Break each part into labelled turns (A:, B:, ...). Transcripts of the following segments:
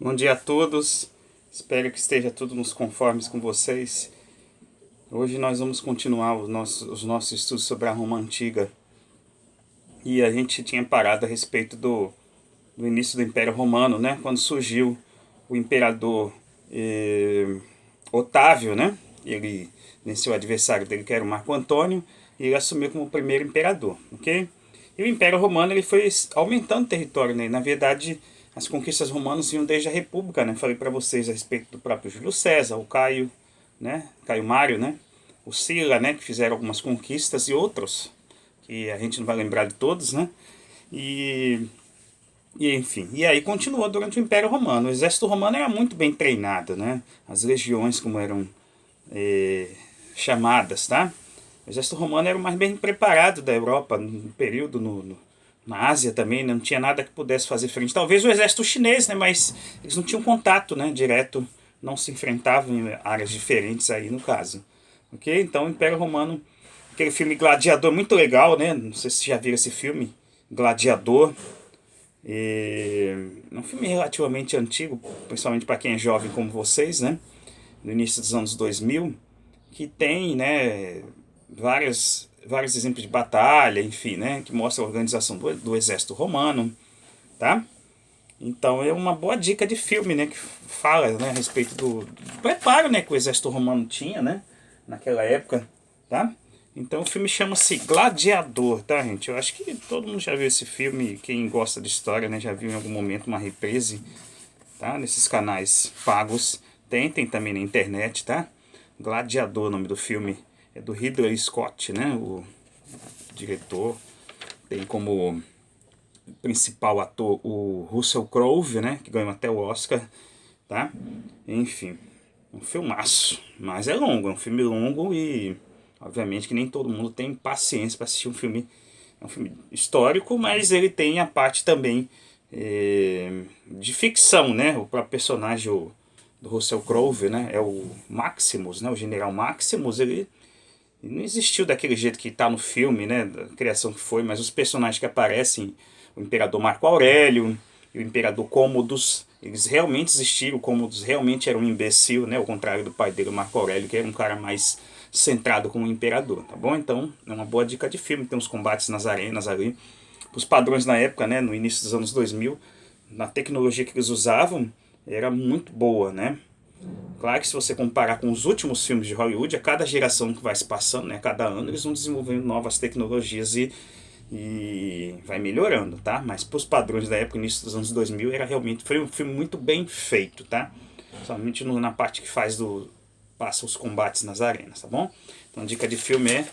A: Bom dia a todos, espero que esteja tudo nos conformes com vocês. Hoje nós vamos continuar os nossos estudos sobre a Roma Antiga. E a gente tinha parado a respeito do início do Império Romano, né? Quando surgiu o imperador Otávio, né? Ele venceu o adversário dele, que era o Marco Antônio, e ele assumiu como o primeiro imperador, ok? E o Império Romano ele foi aumentando o território, né? Na verdade, as conquistas romanas vinham desde a República, né? Falei para vocês a respeito do próprio Júlio César, o Caio, né? Caio Mário, né? O Sila, né? Que fizeram algumas conquistas e outros que a gente não vai lembrar de todos, né? E, enfim, e aí continuou durante o Império Romano. O exército romano era muito bem treinado, né? As legiões, como eram chamadas, tá? O exército romano era o mais bem preparado da Europa no período, na Ásia também, né? Não tinha nada que pudesse fazer frente. Talvez o exército chinês, né? Mas eles não tinham contato, né? Direto, não se enfrentavam em áreas diferentes aí no caso. Ok? Então o Império Romano, aquele filme Gladiador, muito legal, né? Não sei se já viram esse filme, Gladiador. É um filme relativamente antigo, principalmente para quem é jovem como vocês, né? No início dos anos 2000, que tem, né, vários exemplos de batalha, enfim, né, que mostra a organização do exército romano, tá? Então é uma boa dica de filme, né, que fala, né, a respeito do preparo, né, que o exército romano tinha, né, naquela época, tá? Então o filme chama-se Gladiador, tá, gente? Eu acho que todo mundo já viu esse filme, quem gosta de história, né, já viu em algum momento uma reprise, tá? Nesses canais pagos, tem também na internet, tá? Gladiador, o nome do filme, é do Ridley Scott, né? O diretor. Tem como principal ator o Russell Crowe, né? Que ganhou até o Oscar, tá? Enfim, um filmaço, mas é longo, é um filme longo e obviamente que nem todo mundo tem paciência para assistir um filme. É um filme histórico, mas ele tem a parte também de ficção, né? O próprio personagem do Russell Crowe, né? É o Maximus, né? O General Maximus, ele não existiu daquele jeito que está no filme, né? Da criação que foi, mas os personagens que aparecem, o Imperador Marco Aurélio e o Imperador Cômodos, eles realmente existiram. O Cômodos realmente era um imbecil, né? Ao contrário do pai dele, o Marco Aurélio, que era um cara mais centrado como imperador, tá bom? Então, é uma boa dica de filme, tem uns combates nas arenas ali, os padrões na época, né, no início dos anos 2000, na tecnologia que eles usavam, era muito boa, né? Claro que se você comparar com os últimos filmes de Hollywood, a cada geração que vai se passando, né, a cada ano, eles vão desenvolvendo novas tecnologias e vai melhorando, tá? Mas para os padrões da época, início dos anos 2000, foi um filme muito bem feito, tá? Somente na parte que passa os combates nas arenas, tá bom? Então a dica de filme é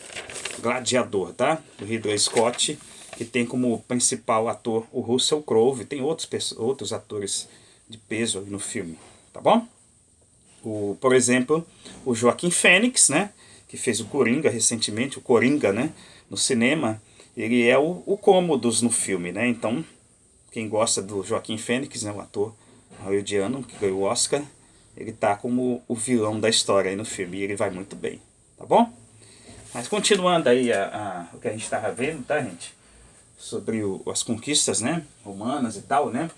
A: Gladiador, tá? Do Ridley Scott, que tem como principal ator o Russell Crowe. Tem outros atores de peso no filme, tá bom? Por exemplo, o Joaquim Fênix, né? Que fez o Coringa recentemente, o Coringa, né? No cinema, ele é o Cômodos no filme, né? Então, quem gosta do Joaquim Fênix, né? O ator hollywoodiano que ganhou o Oscar, ele tá como o vilão da história aí no filme e ele vai muito bem, tá bom? Mas continuando aí o que a gente estava vendo, tá, gente? Sobre as conquistas, né? Romanas e tal, né?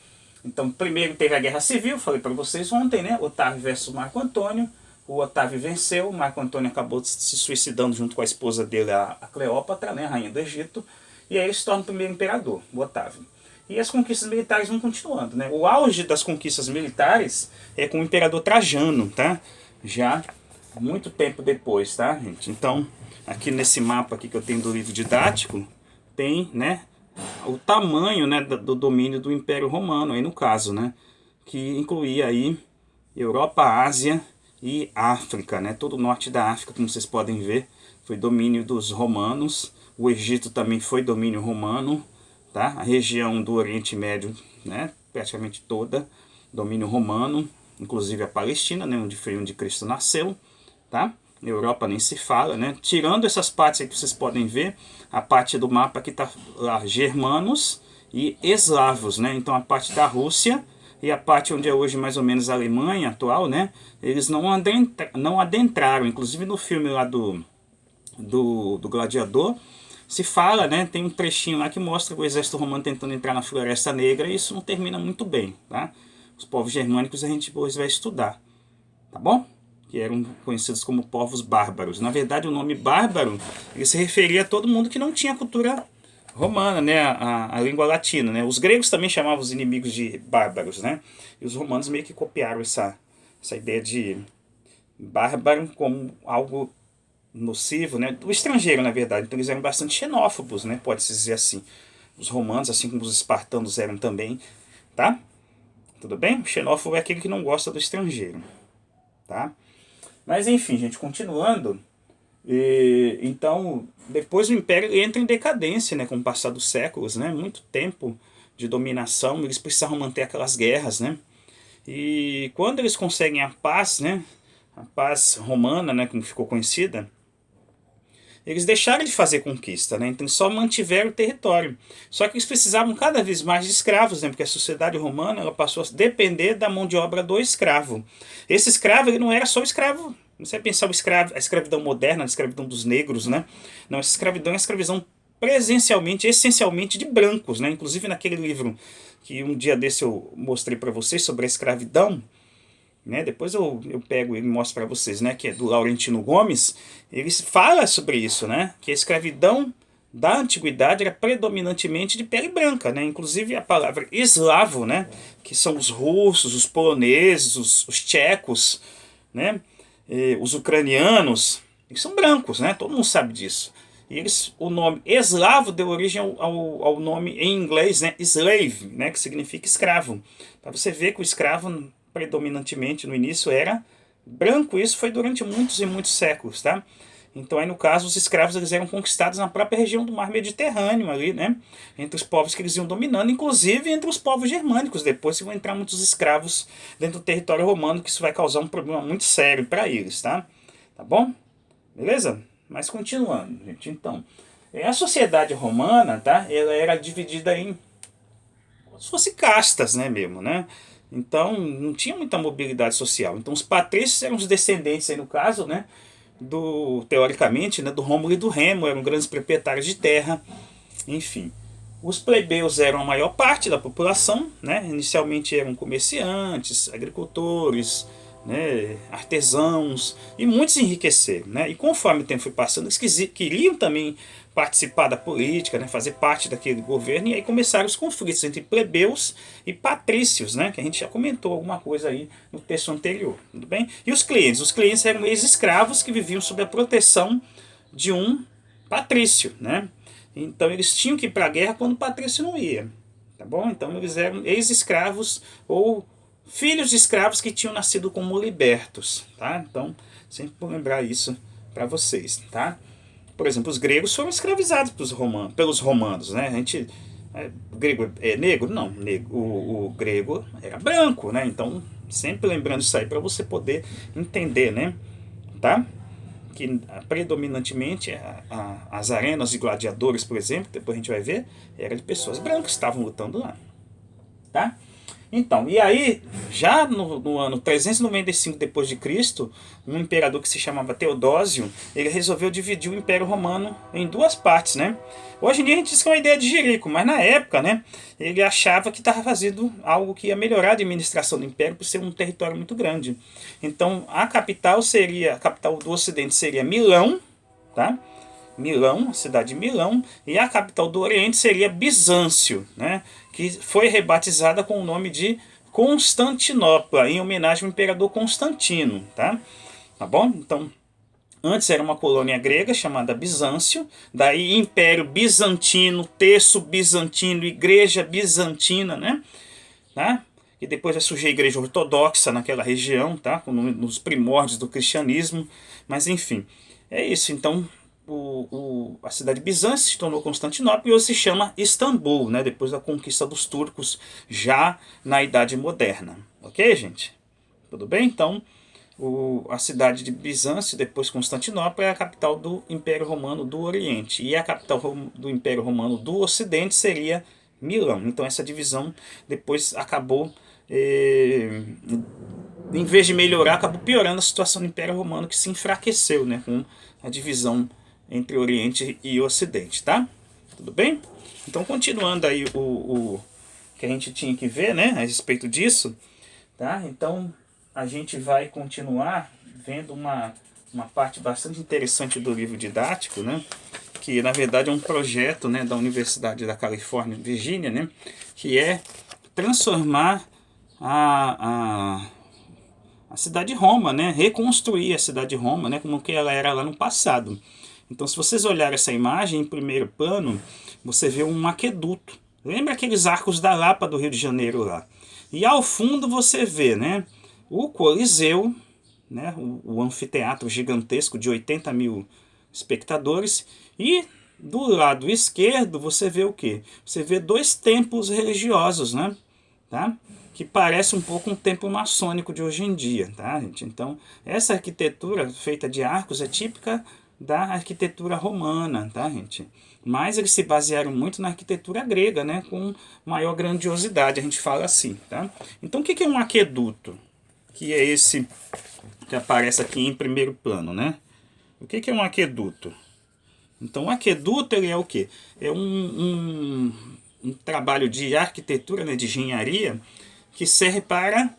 A: Então, primeiro teve a Guerra Civil, falei para vocês ontem, né? Otávio versus Marco Antônio. O Otávio venceu, o Marco Antônio acabou se suicidando junto com a esposa dele, a Cleópatra, né? A rainha do Egito. E aí ele se torna o primeiro imperador, o Otávio. E as conquistas militares vão continuando, né? O auge das conquistas militares é com o imperador Trajano, tá? Já muito tempo depois, tá, gente? Então, aqui nesse mapa aqui que eu tenho do livro didático, tem, né, o tamanho, né, do domínio do Império Romano, aí no caso, né? Que incluía aí Europa, Ásia e África, né? Todo o norte da África, como vocês podem ver, foi domínio dos romanos. O Egito também foi domínio romano, tá? A região do Oriente Médio, né, praticamente toda, domínio romano, inclusive a Palestina, né, onde foi onde Cristo nasceu, tá? Na Europa nem se fala, né? Tirando essas partes aí que vocês podem ver, a parte do mapa que está lá, germanos e eslavos, né? Então a parte da Rússia e a parte onde é hoje mais ou menos a Alemanha atual, né? Eles não adentraram, inclusive no filme lá do Gladiador, se fala, né, tem um trechinho lá que mostra o exército romano tentando entrar na Floresta Negra e isso não termina muito bem, tá? Os povos germânicos a gente depois vai estudar, tá bom? Que eram conhecidos como povos bárbaros. Na verdade, o nome bárbaro ele se referia a todo mundo que não tinha cultura romana, né? A língua latina, né? Os gregos também chamavam os inimigos de bárbaros, né? E os romanos meio que copiaram essa ideia de bárbaro como algo nocivo, né? Do estrangeiro, na verdade. Então eles eram bastante xenófobos, né? Pode-se dizer assim. Os romanos, assim como os espartanos eram também, tá? Tudo bem? O xenófobo é aquele que não gosta do estrangeiro, tá? Mas enfim, gente, continuando. Então, depois o Império entra em decadência, né? Com o passar dos séculos, né? Muito tempo de dominação, eles precisavam manter aquelas guerras, né? E quando eles conseguem a paz, né? A paz romana, né? Como ficou conhecida, eles deixaram de fazer conquista, né? Então só mantiveram o território. Só que eles precisavam cada vez mais de escravos, né? Porque a sociedade romana ela passou a depender da mão de obra do escravo. Esse escravo ele não era só o escravo. Você pensar a escravidão moderna, a escravidão dos negros, né? Não, essa escravidão é a escravidão presencialmente, essencialmente de brancos, né? Inclusive naquele livro que um dia desse eu mostrei para vocês sobre a escravidão, né? Depois eu pego e mostro para vocês, né? Que é do Laurentino Gomes. Ele fala sobre isso, né? Que a escravidão da antiguidade era predominantemente de pele branca, né? Inclusive a palavra eslavo, né? Que são os russos, os poloneses, os tchecos, né? Os ucranianos, eles são brancos, né? Todo mundo sabe disso. E o nome eslavo deu origem ao nome em inglês, né? Slave, né? Que significa escravo. Para você ver que o escravo predominantemente no início era branco. Isso foi durante muitos e muitos séculos, tá? Então aí no caso os escravos eles eram conquistados na própria região do mar Mediterrâneo ali, né? Entre os povos que eles iam dominando, inclusive entre os povos germânicos. Depois vão entrar muitos escravos dentro do território romano, que isso vai causar um problema muito sério para eles, tá? Tá bom? Beleza? Mas continuando, gente. Então, a sociedade romana, tá? Ela era dividida em como se fosse castas, né, mesmo, né? Então, não tinha muita mobilidade social. Então, os patrícios eram os descendentes, aí no caso, né, teoricamente, né, do Rômulo e do Remo, eram grandes proprietários de terra, enfim. Os plebeus eram a maior parte da população, né? Inicialmente eram comerciantes, agricultores, né, artesãos, e muitos se enriqueceram, né? E conforme o tempo foi passando, eles queriam também participar da política, né, fazer parte daquele governo, e aí começaram os conflitos entre plebeus e patrícios, né, que a gente já comentou alguma coisa aí no texto anterior, tudo bem? E os clientes? Os clientes eram ex-escravos que viviam sob a proteção de um patrício, né? Então eles tinham que ir para a guerra quando o patrício não ia, tá bom? Então eles eram ex-escravos ou filhos de escravos que tinham nascido como libertos, tá? Então sempre vou lembrar isso para vocês, tá? Por exemplo, os gregos foram escravizados pelos romanos, né? A gente, o grego é negro? Não, negro. O grego era branco, né? Então, sempre lembrando isso aí para você poder entender, né? Tá? Que predominantemente as arenas de gladiadores, por exemplo, depois a gente vai ver, eram de pessoas brancas que estavam lutando lá, tá? Então, e aí, já no ano 395 depois de Cristo, um imperador que se chamava Teodósio, ele resolveu dividir o Império Romano em duas partes, né? Hoje em dia a gente diz que é uma ideia de Jerico, mas na época, né, ele achava que estava fazendo algo que ia melhorar a administração do Império por ser um território muito grande. Então, a capital do Ocidente seria Milão, tá? Milão, a cidade de Milão, e a capital do Oriente seria Bizâncio, né, que foi rebatizada com o nome de Constantinopla, em homenagem ao imperador Constantino, tá? Tá bom? Então, antes era uma colônia grega chamada Bizâncio, daí Império Bizantino, Terço Bizantino, Igreja Bizantina, né? Tá? E depois vai surgir a Igreja Ortodoxa naquela região, tá? Nos primórdios do cristianismo, mas enfim, é isso. Então, a cidade de Bizâncio se tornou Constantinopla e hoje se chama Istambul, né, depois da conquista dos turcos já na Idade Moderna. Ok, gente? Tudo bem? Então, a cidade de Bizâncio, depois Constantinopla, é a capital do Império Romano do Oriente. E a capital do Império Romano do Ocidente seria Milão. Então, essa divisão depois acabou, em vez de melhorar, acabou piorando a situação do Império Romano, que se enfraqueceu, né, com a divisão entre Oriente e Ocidente, tá? Tudo bem? Então, continuando aí o que a gente tinha que ver, né, a respeito disso, tá? Então a gente vai continuar vendo uma parte bastante interessante do livro didático, né? Que na verdade é um projeto, né, da Universidade da Califórnia, Virgínia, né? Que é transformar a cidade de Roma, né? Reconstruir a cidade de Roma, né? Como que ela era lá no passado. Então, se vocês olharem essa imagem em primeiro plano, você vê um aqueduto. Lembra aqueles arcos da Lapa do Rio de Janeiro lá? E ao fundo você vê, né, o Coliseu, né, o anfiteatro gigantesco de 80 mil espectadores. E do lado esquerdo você vê o quê? Você vê dois templos religiosos, né? Tá? Que parece um pouco um templo maçônico de hoje em dia, tá, gente? Então, essa arquitetura feita de arcos é típica da arquitetura romana, tá, gente? Mas eles se basearam muito na arquitetura grega, né, com maior grandiosidade, a gente fala assim, tá? Então, o que é um aqueduto? Que é esse que aparece aqui em primeiro plano, né? O que é um aqueduto? Então, o aqueduto ele é o quê? É um trabalho de arquitetura, né, de engenharia, que serve para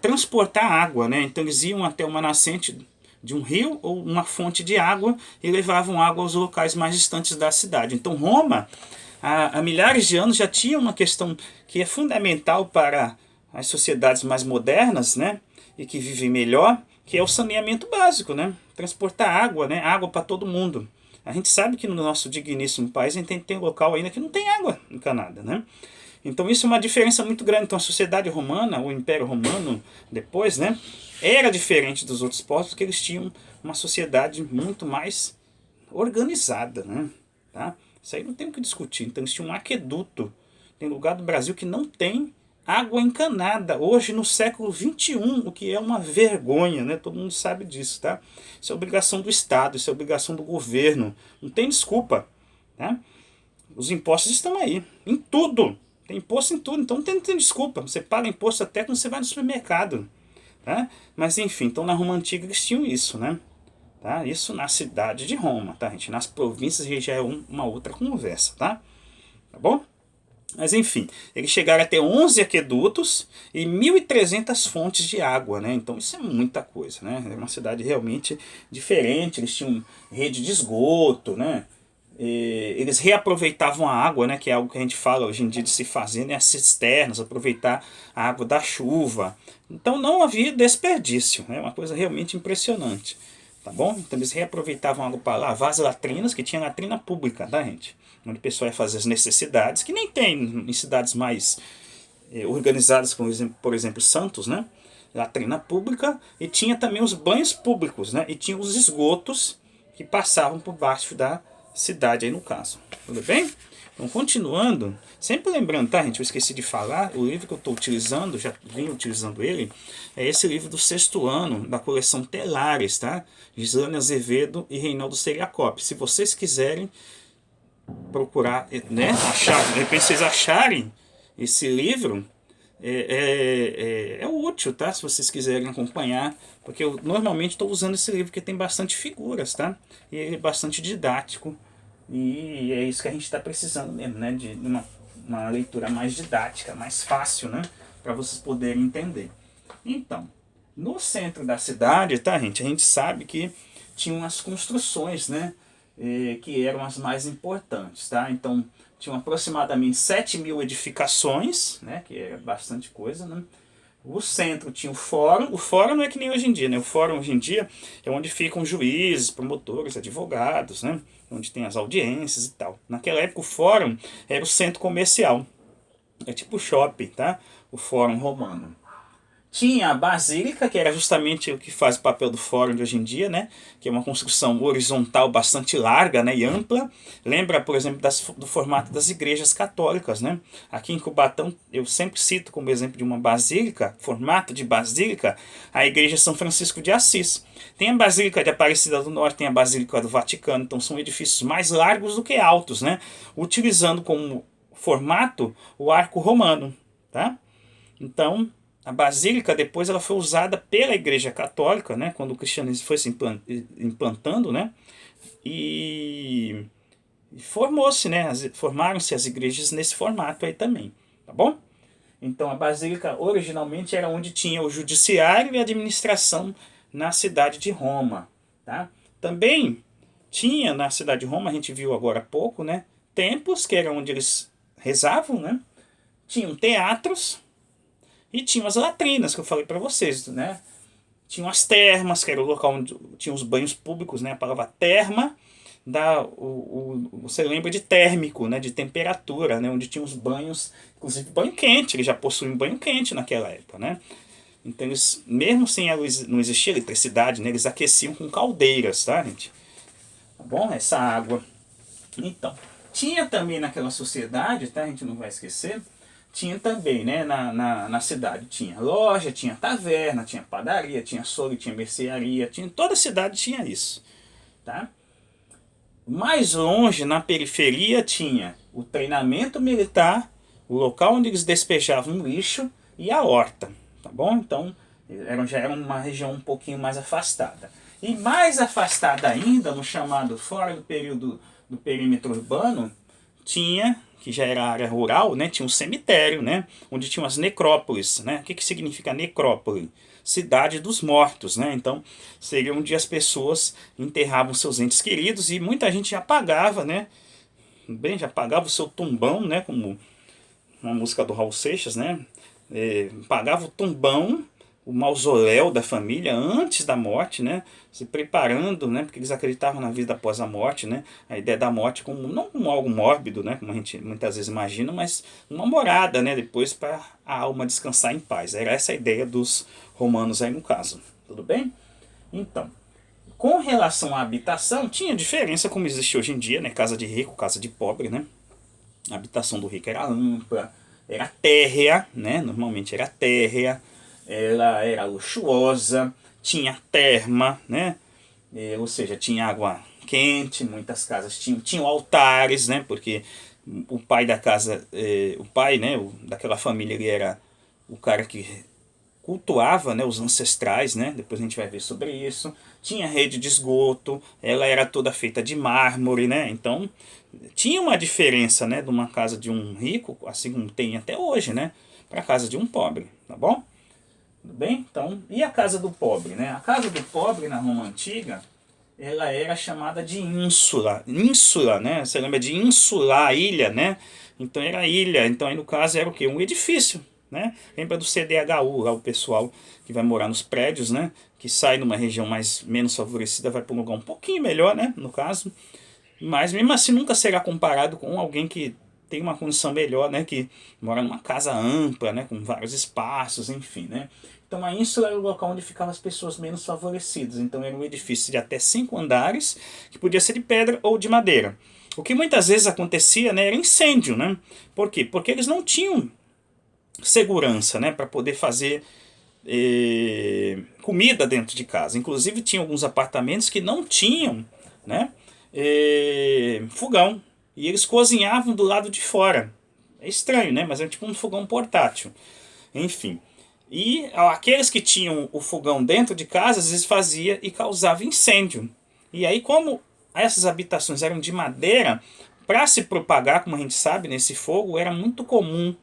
A: transportar água, né? Então eles iam até uma nascente de um rio ou uma fonte de água e levavam água aos locais mais distantes da cidade. Então Roma, há milhares de anos, já tinha uma questão que é fundamental para as sociedades mais modernas, né? E que vivem melhor, que é o saneamento básico, né? Transportar água, né? Água para todo mundo. A gente sabe que no nosso digníssimo país a gente tem local ainda que não tem água encanada, né? Então isso é uma diferença muito grande. Então a sociedade romana, o Império Romano depois, né, era diferente dos outros povos porque eles tinham uma sociedade muito mais organizada, né? Tá? Isso aí não tem o que discutir. Então eles tinham um aqueduto. Tem lugar do Brasil que não tem água encanada. Hoje, no século XXI, o que é uma vergonha, né? Todo mundo sabe disso, tá? Isso é obrigação do Estado, isso é obrigação do governo. Não tem desculpa, tá? Os impostos estão aí, em tudo. Tem imposto em tudo, então não tem desculpa. Você paga imposto até quando você vai no supermercado. Tá? Mas enfim, então na Roma Antiga eles tinham isso, né? Tá? Isso na cidade de Roma, tá, gente? Nas províncias já é uma outra conversa, tá? Tá bom? Mas enfim, eles chegaram a ter 11 aquedutos e 1.300 fontes de água, né? Então isso é muita coisa, né? É uma cidade realmente diferente, eles tinham rede de esgoto, né? Eles reaproveitavam a água, né, que é algo que a gente fala hoje em dia de se fazer, né, as cisternas, aproveitar a água da chuva. Então não havia desperdício, é uma coisa realmente impressionante, tá bom? Então eles reaproveitavam a água para lavar as latrinas, que tinha latrina pública, tá, gente? Onde o pessoal ia fazer as necessidades, que nem tem em cidades mais organizadas, como por exemplo Santos, né? Latrina pública, e tinha também os banhos públicos, né? E tinha os esgotos que passavam por baixo da cidade aí no caso. Tudo bem? Então continuando, sempre lembrando, tá, gente? Eu esqueci de falar, o livro que eu estou utilizando, já vim utilizando ele, é esse livro do sexto ano, da coleção Telares, tá? Gislane Azevedo e Reinaldo Seriacop. Se vocês quiserem procurar, né, achar, de repente vocês acharem esse livro, é útil, tá? Se vocês quiserem acompanhar, porque eu normalmente estou usando esse livro que tem bastante figuras, tá? E ele é bastante didático, e é isso que a gente está precisando mesmo, né? De uma leitura mais didática, mais fácil, né? Para vocês poderem entender. Então, no centro da cidade, tá, gente? A gente sabe que tinham as construções, né? Que eram as mais importantes, tá? Então, tinham aproximadamente 7.000 edificações, né? Que é bastante coisa, né? O centro tinha o fórum não é que nem hoje em dia, né? O fórum hoje em dia é onde ficam juízes, promotores, advogados, né? Onde tem as audiências e tal. Naquela época o fórum era o centro comercial, é tipo shopping, tá? O fórum romano. Tinha a basílica, que era justamente o que faz o papel do fórum de hoje em dia, né? Que é uma construção horizontal bastante larga, né? E ampla. Lembra, por exemplo, do formato das igrejas católicas, né? Aqui em Cubatão, eu sempre cito como exemplo de uma basílica, formato de basílica, a igreja São Francisco de Assis. Tem a Basílica de Aparecida do Norte, tem a Basílica do Vaticano, então são edifícios mais largos do que altos, né? Utilizando como formato o arco romano, tá? Então, a basílica depois ela foi usada pela Igreja Católica, né, quando o cristianismo foi se implantando, né, e formou-se, né, formaram-se as igrejas nesse formato aí também, tá bom? Então a basílica originalmente era onde tinha o judiciário e a administração na cidade de Roma. Tá? Também tinha na cidade de Roma, a gente viu agora há pouco, né, templos que eram onde eles rezavam, né? Tinham teatros e tinham as latrinas que eu falei para vocês, né? Tinham as termas, que era o local onde tinha os banhos públicos, né? A palavra terma você lembra de térmico, né? De temperatura, né? Onde tinha os banhos, inclusive banho quente, eles já possuíam banho quente naquela época, né? Então eles, mesmo sem a luz, não existia eletricidade, né? Eles aqueciam com caldeiras, tá, gente? Tá bom? Essa água. Então, tinha também naquela sociedade, tá? A gente não vai esquecer. Tinha também, né, na cidade, tinha loja, tinha taverna, tinha padaria, tinha açougue, tinha mercearia, tinha, toda a cidade tinha isso, tá? Mais longe, na periferia, tinha o treinamento militar, o local onde eles despejavam o lixo e a horta, tá bom? Então, já era uma região um pouquinho mais afastada. E mais afastada ainda, no chamado fora do período do perímetro urbano, tinha, que já era área rural, né, tinha um cemitério, né, onde tinham as necrópolis, né. O que significa necrópole? Cidade dos mortos, né. Então seria onde as pessoas enterravam seus entes queridos e muita gente já pagava, né, bem, já pagava o seu tumbão, né, como uma música do Raul Seixas, né, pagava o tumbão, o mausoléu da família antes da morte, né, se preparando, né, porque eles acreditavam na vida após a morte, né, a ideia da morte como não como algo mórbido, né, como a gente muitas vezes imagina, mas uma morada, né, depois para a alma descansar em paz. Era essa a ideia dos romanos aí no caso. Tudo bem? Então, com relação à habitação, tinha diferença como existe hoje em dia, né, casa de rico, casa de pobre, né. A habitação do rico era ampla, era térrea, né, normalmente era térrea. Ela era luxuosa, tinha terma, né? Ou seja, tinha água quente, muitas casas tinham altares, né? Porque o pai da casa, o pai, né, daquela família, ele era o cara que cultuava, né, os ancestrais, né? Depois a gente vai ver sobre isso. Tinha rede de esgoto, ela era toda feita de mármore, né? Então tinha uma diferença, né, de uma casa de um rico, assim como tem até hoje, né, para a casa de um pobre, tá bom? Tudo bem? Então, e a casa do pobre, né? A casa do pobre na Roma Antiga, ela era chamada de ínsula. Ínsula, né? Você lembra de insular, ilha, né? Então era ilha. Então aí no caso era o quê? Um edifício, né? Lembra do CDHU, lá o pessoal que vai morar nos prédios, né? Que sai numa região mais menos favorecida, vai para um lugar um pouquinho melhor, né? No caso. Mas mesmo assim nunca será comparado com alguém que tem uma condição melhor, né, que mora numa casa ampla, né, com vários espaços, enfim, né. Então a ínsula era o local onde ficavam as pessoas menos favorecidas. Então era um edifício de até 5 andares, que podia ser de pedra ou de madeira. O que muitas vezes acontecia, né, era incêndio, né. Por quê? Porque eles não tinham segurança, né, para poder fazer comida dentro de casa. Inclusive tinha alguns apartamentos que não tinham, né, fogão. E eles cozinhavam do lado de fora. É estranho, né? Mas é tipo um fogão portátil. Enfim. E aqueles que tinham o fogão dentro de casa, às vezes fazia e causava incêndio. E aí, como essas habitações eram de madeira, para se propagar, como a gente sabe, nesse fogo, era muito comum.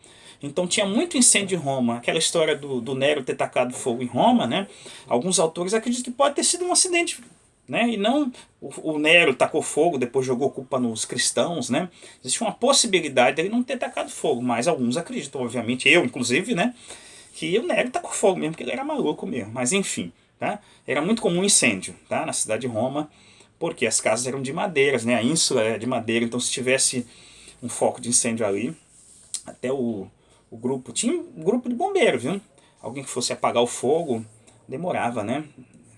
A: Então tinha muito incêndio em Roma. Aquela história do Nero ter tacado fogo em Roma, né? Alguns autores acreditam que pode ter sido um acidente, né? E não o Nero tacou fogo, depois jogou culpa nos cristãos, né? Existe uma possibilidade dele não ter tacado fogo, mas alguns acreditam, obviamente, eu inclusive, né? Que o Nero tacou fogo mesmo, porque ele era maluco mesmo. Mas enfim, tá? Era muito comum incêndio, tá? Na cidade de Roma, porque as casas eram de madeiras, né? A ínsula era de madeira, então se tivesse um foco de incêndio ali, até o grupo, tinha um grupo de bombeiros, viu? Alguém que fosse apagar o fogo, demorava, né?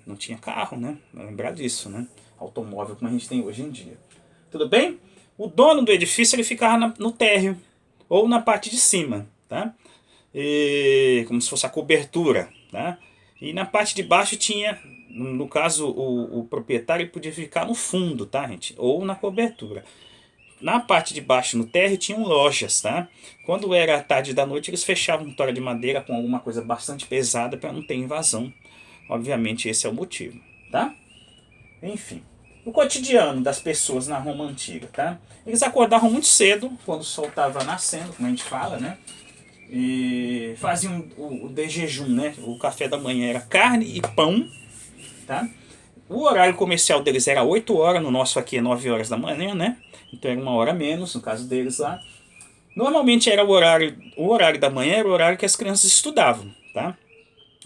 A: Não tinha carro, né? Vai lembrar disso, né? Automóvel como a gente tem hoje em dia. Tudo bem? O dono do edifício ele ficava no térreo ou na parte de cima, tá? Como se fosse a cobertura, tá? E na parte de baixo tinha, no caso, o proprietário podia ficar no fundo, tá, gente? Ou na cobertura. Na parte de baixo, no térreo, tinham lojas, tá? Quando era tarde da noite, eles fechavam tora de madeira com alguma coisa bastante pesada para não ter invasão. Obviamente esse é o motivo, tá? Enfim, o cotidiano das pessoas na Roma Antiga, tá? Eles acordavam muito cedo, quando o sol estava nascendo, como a gente fala, né? E faziam o de jejum, né? O café da manhã era carne e pão, tá? O horário comercial deles era 8 horas, no nosso aqui é 9 horas da manhã, né? Então era uma hora menos, no caso deles lá. Normalmente era o horário da manhã era o horário que as crianças estudavam, tá?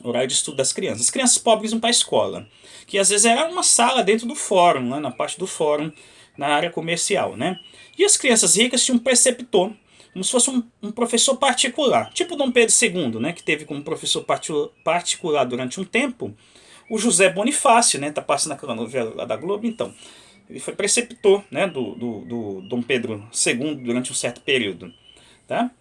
A: O horário de estudo das crianças. As crianças pobres iam para a escola, que às vezes era uma sala dentro do fórum, né? Na parte do fórum, na área comercial, né? E as crianças ricas tinham um preceptor, como se fosse um professor particular, tipo Dom Pedro II, né? Que teve como professor particular durante um tempo o José Bonifácio, né? Tá passando aquela novela lá da Globo, então. Ele foi preceptor, né, do Dom Pedro II durante um certo período, tá?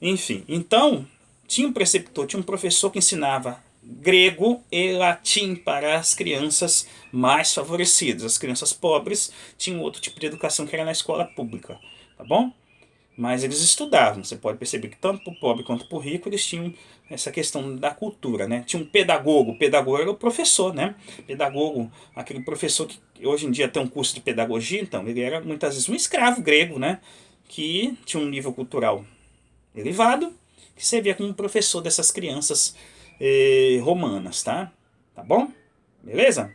A: Enfim, então tinha um preceptor, tinha um professor que ensinava grego e latim para as crianças mais favorecidas. As crianças pobres tinham outro tipo de educação que era na escola pública, tá bom? Mas eles estudavam. Você pode perceber que tanto para o pobre quanto para o rico eles tinham essa questão da cultura, né? Tinha um pedagogo. O pedagogo era o professor, né? Pedagogo, aquele professor que hoje em dia tem um curso de pedagogia, então ele era muitas vezes um escravo grego, né? Que tinha um nível cultural elevado, que servia como professor dessas crianças romanas, tá? Tá bom? Beleza?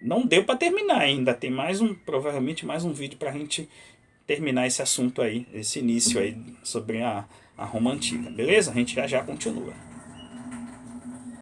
A: Não deu para terminar ainda. Tem mais provavelmente mais um vídeo para a gente terminar esse assunto aí, esse início aí sobre a Roma Antiga, beleza? A gente já continua.